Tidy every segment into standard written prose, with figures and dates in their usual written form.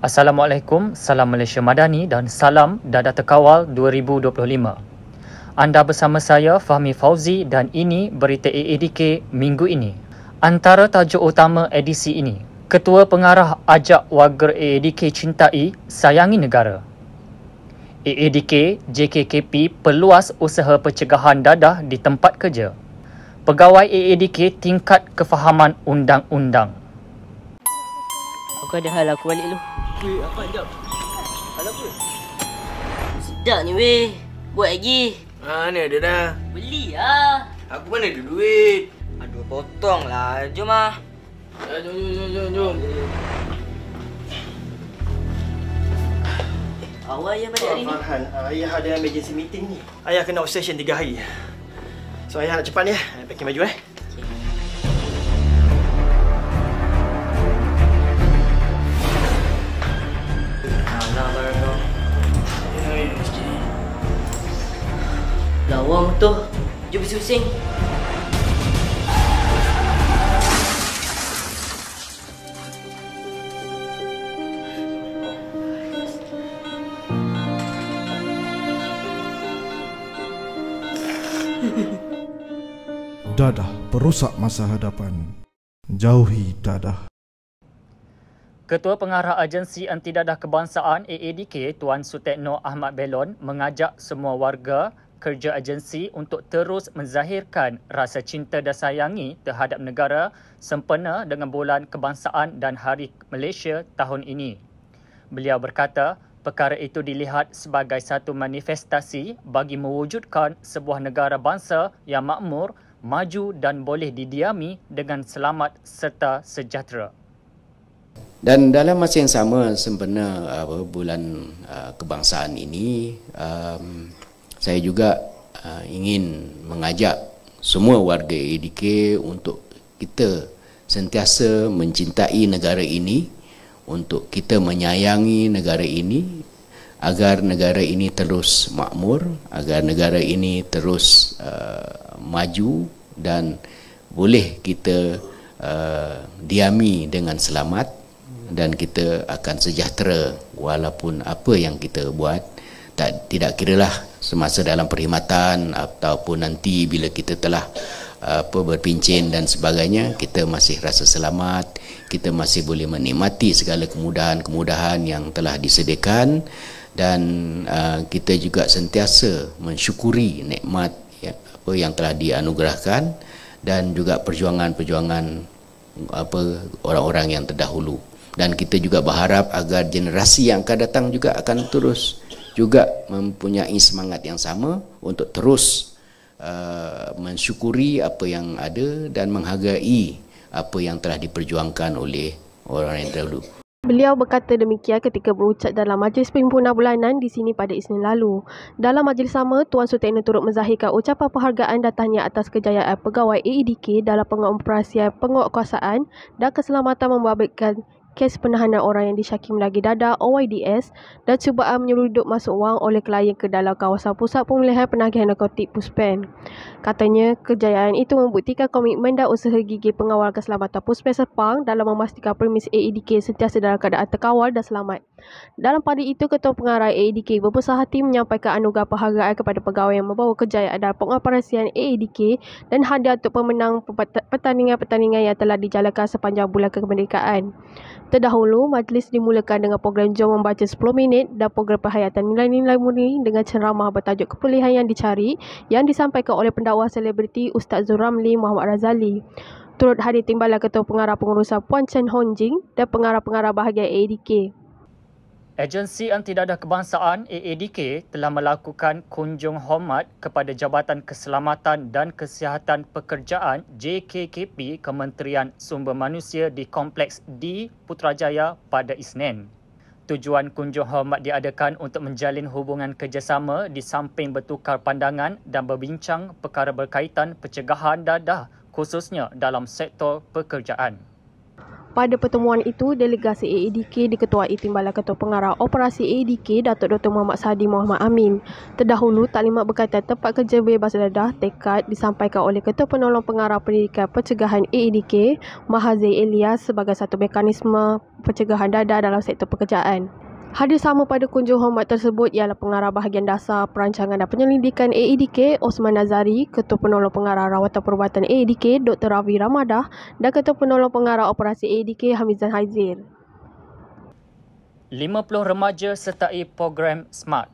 Assalamualaikum, salam Malaysia Madani dan salam Dadah Terkawal 2025. Anda bersama saya Fahmi Fauzi dan ini berita AADK minggu ini. Antara tajuk utama edisi ini, Ketua Pengarah ajak warga AADK cintai, sayangi negara. AADK, JKKP perluas usaha pencegahan dadah di tempat kerja. Pegawai AADK tingkat kefahaman undang-undang. Aku ada hal aku balik dulu. Weh, apa jap? Hal apa? Sedap ni weh. Buat lagi. Ni ada dah. Beli lah. Aku mana ada duit. Aduh, potong lah. Jom lah. Jom. Awal ayah balik hari ni. Farhan, ayah ada emergency meeting ni. Ayah kena obsession 3 hari. So ayah nak cepat ni. Packing baju Lawa motor. Jom pusing-pusing. Dadah perosak masa hadapan. Jauhi dadah. Ketua Pengarah Agensi Anti Dadah Kebangsaan AADK Tuan Sutekno Ahmad Belon mengajak semua warga kerja agensi untuk terus menzahirkan rasa cinta dan sayangi terhadap negara sempena dengan Bulan Kebangsaan dan Hari Malaysia tahun ini. Beliau berkata, perkara itu dilihat sebagai satu manifestasi bagi mewujudkan sebuah negara bangsa yang makmur, maju dan boleh didiami dengan selamat serta sejahtera. Dan dalam masa yang sama sempena bulan kebangsaan ini, saya juga ingin mengajak semua warga AADK untuk kita sentiasa mencintai negara ini, untuk kita menyayangi negara ini agar negara ini terus makmur, agar negara ini terus maju dan boleh kita diami dengan selamat dan kita akan sejahtera walaupun apa yang kita buat. Tidak kiralah semasa dalam perkhidmatan ataupun nanti bila kita telah berpincin dan sebagainya, kita masih rasa selamat, kita masih boleh menikmati segala kemudahan-kemudahan yang telah disediakan dan kita juga sentiasa mensyukuri nikmat apa yang telah dianugerahkan dan juga perjuangan-perjuangan orang-orang yang terdahulu. Dan kita juga berharap agar generasi yang akan datang juga akan terus juga mempunyai semangat yang sama untuk terus mensyukuri apa yang ada dan menghargai apa yang telah diperjuangkan oleh orang yang terdahulu. Beliau berkata demikian ketika berucap dalam majlis perhimpunan bulanan di sini pada Isnin lalu. Dalam majlis sama, Tuan Sutekno turut menzahirkan ucapan penghargaan dan tahniah atas kejayaan pegawai AADK dalam pengoperasian penguatkuasaan dan keselamatan membabitkan kes penahanan orang yang disyaki melagi dadah OYDS dan cubaan menyelundup masuk wang oleh klien ke dalam kawasan Pusat Pemulihan Penagihan Narkotik Puspen. Katanya, kejayaan itu membuktikan komitmen dan usaha gigih pengawal keselamatan Puspen Sepang dalam memastikan premis AADK sentiasa dalam keadaan terkawal dan selamat. Dalam pada itu, Ketua Pengarah AADK berbesar hati menyampaikan anugerah penghargaan kepada pegawai yang membawa kejayaan dalam pengoperasian AADK dan hadiah untuk pemenang pertandingan-pertandingan yang telah dijalankan sepanjang bulan kemerdekaan. Terdahulu, majlis dimulakan dengan program Jom Membaca 10 Minit dan program Penghayatan Nilai-Nilai Murni dengan ceramah bertajuk Kepulihan yang Dicari yang disampaikan oleh pendakwa selebriti Ustaz Zul Ramli Muhammad Razali. Turut hadir timbalan Ketua Pengarah Pengurusan Puan Chen Hon Jing dan pengarah-pengarah bahagian AADK. Agensi Anti Dadah Kebangsaan AADK telah melakukan kunjung hormat kepada Jabatan Keselamatan dan Kesihatan Pekerjaan JKKP Kementerian Sumber Manusia di Kompleks D Putrajaya pada Isnin. Tujuan kunjung hormat diadakan untuk menjalin hubungan kerjasama di samping bertukar pandangan dan berbincang perkara berkaitan pencegahan dadah khususnya dalam sektor pekerjaan. Pada pertemuan itu, delegasi AADK diketuai Timbalan Ketua Pengarah Operasi AADK Datuk Dr. Muhammad Sadi Muhammad Amin. Terdahulu, taklimat berkaitan tempat kerja bebas dadah tekad disampaikan oleh Ketua Penolong Pengarah Pendidikan Pencegahan AADK Mahathir Elias sebagai satu mekanisme pencegahan dadah dalam sektor pekerjaan. Hadir sama pada kunjung hormat tersebut ialah Pengarah Bahagian Dasar Perancangan dan Penyelidikan AADK Osman Nazari, Ketua Penolong Pengarah Rawatan Perubatan AADK Dr. Ravi Ramadah dan Ketua Penolong Pengarah Operasi AADK Hamizan Haizir. 50 remaja sertai program SMART.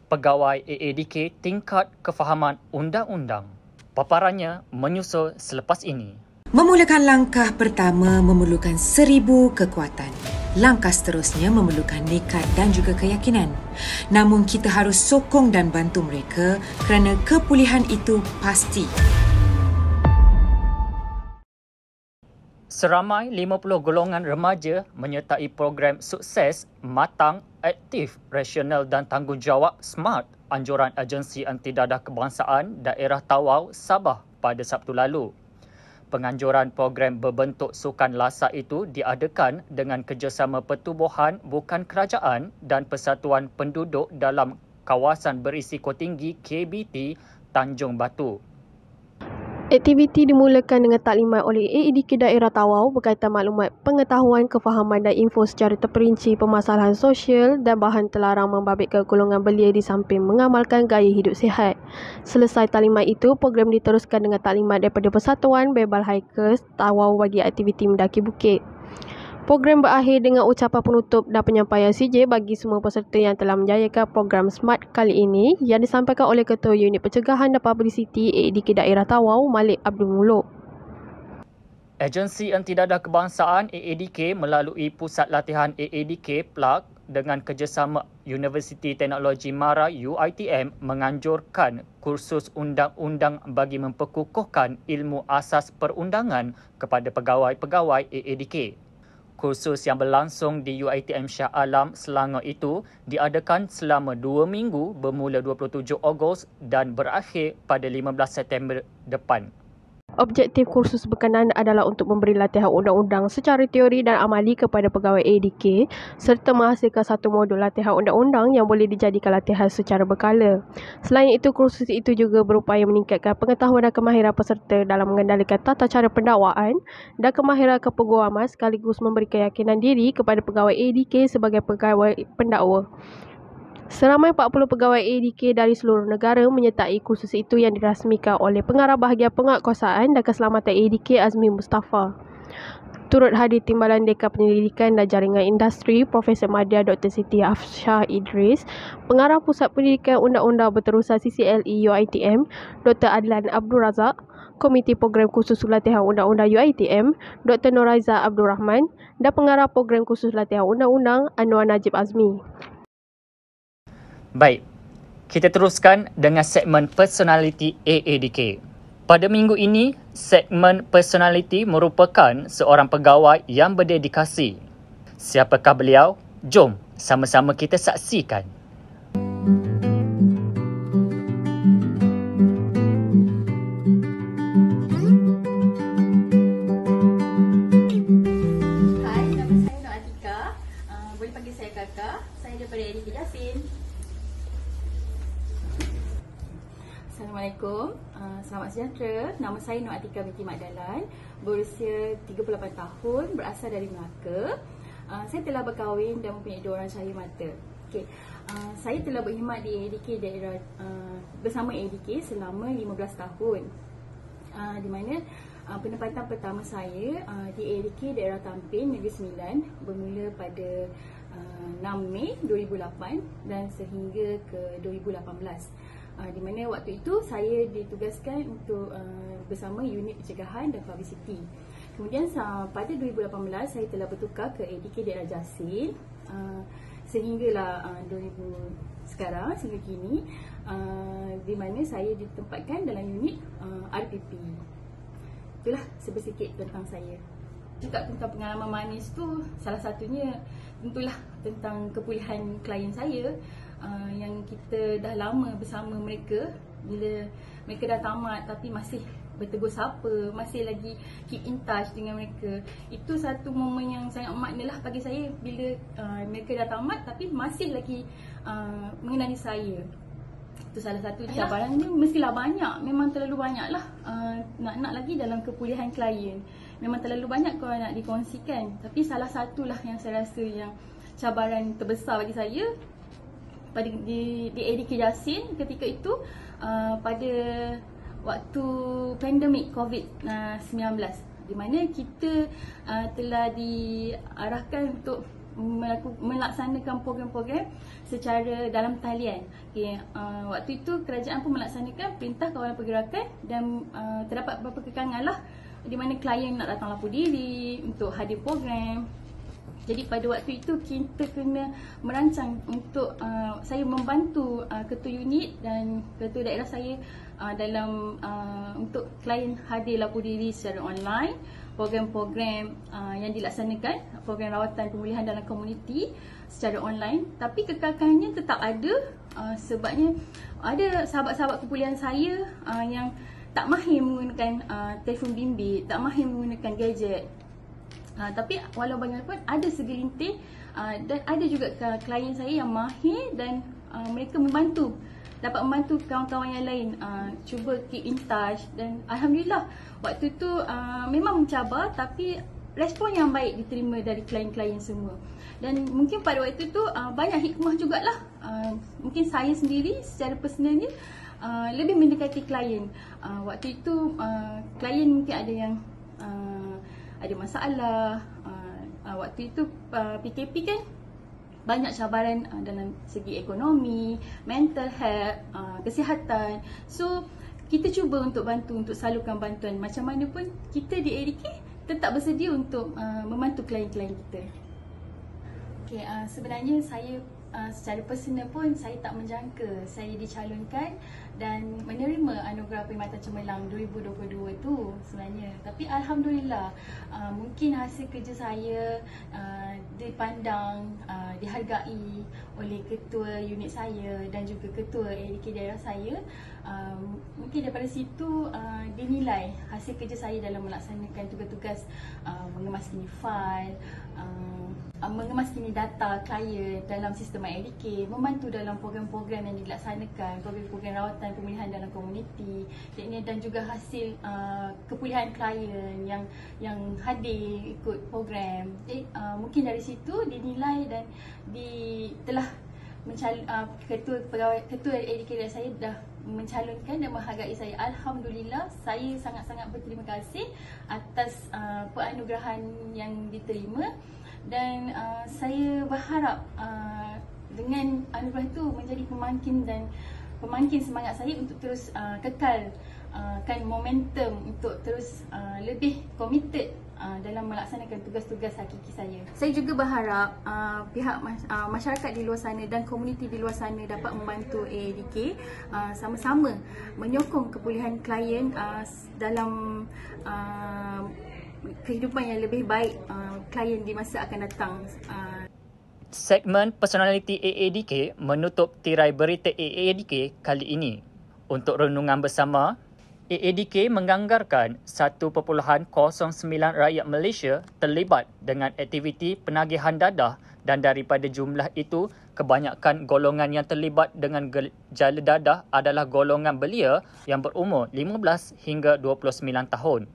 Pegawai AADK tingkat kefahaman undang-undang. Paparannya menyusul selepas ini. Memulakan langkah pertama memerlukan 1000 kekuatan. Langkah seterusnya memerlukan nekat dan juga keyakinan. Namun kita harus sokong dan bantu mereka kerana kepulihan itu pasti. Seramai 50 golongan remaja menyertai program sukses Matang, Aktif, Rasional dan Tanggungjawab SMART anjuran Agensi Anti Dadah Kebangsaan Daerah Tawau, Sabah pada Sabtu lalu. Penganjuran program berbentuk sukan lasak itu diadakan dengan kerjasama Pertubuhan Bukan Kerajaan dan Persatuan Penduduk dalam Kawasan Berisiko Tinggi KBT Tanjung Batu. Aktiviti dimulakan dengan taklimat oleh AADK Daerah Tawau berkaitan maklumat pengetahuan, kefahaman dan info secara terperinci permasalahan sosial dan bahan terlarang membabitkan golongan belia di samping mengamalkan gaya hidup sihat. Selesai taklimat itu, program diteruskan dengan taklimat daripada Persatuan Bebal Hikers Tawau bagi aktiviti mendaki bukit. Program berakhir dengan ucapan penutup dan penyampaian CJ bagi semua peserta yang telah menjayakan program SMART kali ini yang disampaikan oleh Ketua Unit Pencegahan dan Publicity AADK Daerah Tawau, Malik Abdul Muluk. Agensi Anti Dadah Kebangsaan AADK melalui Pusat Latihan AADK PLAG dengan kerjasama Universiti Teknologi Mara UiTM menganjurkan kursus undang-undang bagi memperkukuhkan ilmu asas perundangan kepada pegawai-pegawai AADK. Kursus yang berlangsung di UiTM Shah Alam, Selangor itu diadakan selama 2 minggu bermula 27 Ogos dan berakhir pada 15 September depan. Objektif kursus berkenaan adalah untuk memberi latihan undang-undang secara teori dan amali kepada pegawai AADK serta menghasilkan satu modul latihan undang-undang yang boleh dijadikan latihan secara berkala. Selain itu, kursus itu juga berupaya meningkatkan pengetahuan dan kemahiran peserta dalam mengendalikan tata cara pendakwaan dan kemahiran kepeguaman sekaligus memberi keyakinan diri kepada pegawai AADK sebagai pegawai pendakwa. Seramai 40 pegawai AADK dari seluruh negara menyertai kursus itu yang dirasmikan oleh Pengarah Bahagian Penguatkuasaan dan Keselamatan AADK Azmi Mustafa. Turut hadir Timbalan Dekan Penyelidikan dan Jaringan Industri Profesor Madya Dr. Siti Afsyah Idris, Pengarah Pusat Pendidikan Undang-Undang Berterusan CCLE UiTM Dr. Adlan Abdul Razak, Komiti Program Khusus Latihan Undang-Undang UiTM Dr. Noraiza Abdul Rahman dan Pengarah Program Khusus Latihan Undang-Undang Anwar Najib Azmi. Baik, kita teruskan dengan segmen personality AADK. Pada minggu ini, segmen personality merupakan seorang pegawai yang berdedikasi. Siapakah beliau? Jom sama-sama kita saksikan. Hai, nama saya Nur Atika. Boleh panggil saya Kakak. Saya daripada AADK Jasin. Assalamualaikum, selamat sejahtera. Nama saya Nur Atika binti Mak Dalan, berusia 38 tahun, berasal dari Melaka. Saya telah berkahwin dan mempunyai 2 orang cahaya mata. Saya telah berkhidmat di AADK daerah bersama AADK selama 15 tahun. Di mana penempatan pertama saya di AADK daerah Tampin Negeri Sembilan bermula pada 6 Mei 2008 dan sehingga ke 2018. Di mana waktu itu saya ditugaskan untuk bersama unit pencegahan dan publicity. Kemudian pada 2018 saya telah bertukar ke AADK daerah Jasin sehinggalah 2000 sekarang sehingga kini, di mana saya ditempatkan dalam unit RPP. Itulah sedikit tentang saya. Juga tentang pengalaman manis tu, salah satunya tentulah tentang kepulihan klien saya yang kita dah lama bersama mereka. Bila mereka dah tamat tapi masih bertegur sapa, masih lagi keep in touch dengan mereka. Itu satu momen yang sangat makna lah bagi saya bila mereka dah tamat tapi masih lagi mengenali saya. Itu salah satu cabaran ni, mestilah banyak, memang terlalu banyak lah nak lagi dalam kepulihan klien. Memang terlalu banyak kalau nak dikongsikan. Tapi salah satulah yang saya rasa yang cabaran terbesar bagi saya pada di ADK Yasin ketika itu, pada waktu pandemik COVID-19, di mana kita telah diarahkan untuk melaksanakan program-program secara dalam talian. Waktu itu kerajaan pun melaksanakan perintah kawalan pergerakan dan terdapat beberapa kekangan lah di mana klien nak datang lapor diri untuk hadir program. Jadi pada waktu itu kita kena merancang untuk saya membantu ketua unit dan ketua daerah saya dalam untuk klien hadir lapor diri secara online, program-program yang dilaksanakan, program rawatan pemulihan dalam komuniti secara online. Tapi kekangannya tetap ada, sebabnya ada sahabat-sahabat kepulihan saya yang tak mahir menggunakan telefon bimbit, tak mahir menggunakan gadget. Tapi walau bagaimanapun ada segelintir dan ada juga klien saya yang mahir dan mereka dapat membantu kawan-kawan yang lain cuba keep in touch. Dan alhamdulillah waktu tu memang mencabar tapi respon yang baik diterima dari klien-klien semua. Dan mungkin pada waktu tu banyak hikmah jugalah. Mungkin saya sendiri secara personalnya lebih mendekati klien. Waktu itu klien mungkin ada yang ada masalah. Waktu itu PKP kan banyak cabaran dalam segi ekonomi, mental health, kesihatan. So kita cuba untuk bantu, untuk salurkan bantuan. Macam mana pun kita di ADK tetap bersedia untuk membantu klien-klien kita. Okay, sebenarnya saya secara personal pun saya tak menjangka saya dicalonkan dan menerima anugerah Perkhidmatan Cemerlang 2022 tu sebenarnya. Tapi alhamdulillah mungkin hasil kerja saya dipandang, dihargai oleh ketua unit saya dan juga ketua ADK daerah saya. Mungkin daripada situ dinilai hasil kerja saya dalam melaksanakan tugas-tugas mengemas-kini fail, mengemas-kini data klien dalam sistem ADK, membantu dalam program-program yang dilaksanakan, program-program rawatan pemulihan dalam komuniti, dan juga hasil kepulihan klien yang hadir ikut program. Jadi mungkin dari situ dinilai dan telah ketua ADK dan saya dah mencalonkan dan menghargai saya. Alhamdulillah, saya sangat-sangat berterima kasih atas penganugerahan yang diterima. Dan saya berharap dengan anugerah itu menjadi pemangkin semangat saya untuk terus kekalkan momentum untuk terus lebih committed dalam melaksanakan tugas-tugas hakiki saya. Saya juga berharap pihak masyarakat di luar sana dan komuniti di luar sana dapat membantu ADK sama-sama menyokong kepulihan klien dalam kehidupan yang lebih baik klien di masa akan datang. Segmen personaliti AADK menutup tirai berita AADK kali ini. Untuk renungan bersama, AADK menganggarkan 1.09 rakyat Malaysia terlibat dengan aktiviti penagihan dadah dan daripada jumlah itu, kebanyakan golongan yang terlibat dengan gejala dadah adalah golongan belia yang berumur 15 hingga 29 tahun.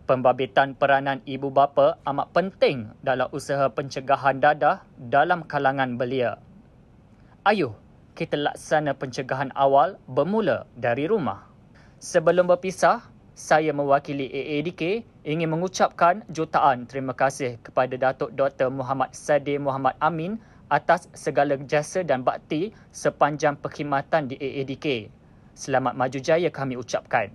Pembabitan peranan ibu bapa amat penting dalam usaha pencegahan dadah dalam kalangan belia. Ayuh, kita laksana pencegahan awal bermula dari rumah. Sebelum berpisah, saya mewakili AADK ingin mengucapkan jutaan terima kasih kepada Datuk Dr. Muhammad Sadir Muhammad Amin atas segala jasa dan bakti sepanjang perkhidmatan di AADK. Selamat maju jaya kami ucapkan.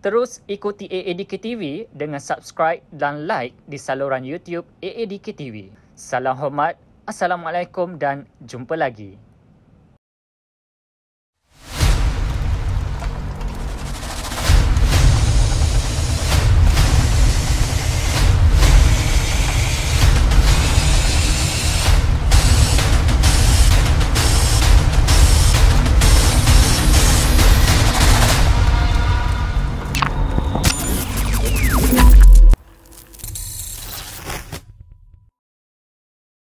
Terus ikuti AADK TV dengan subscribe dan like di saluran YouTube AADK TV. Salam hormat, Assalamualaikum dan jumpa lagi.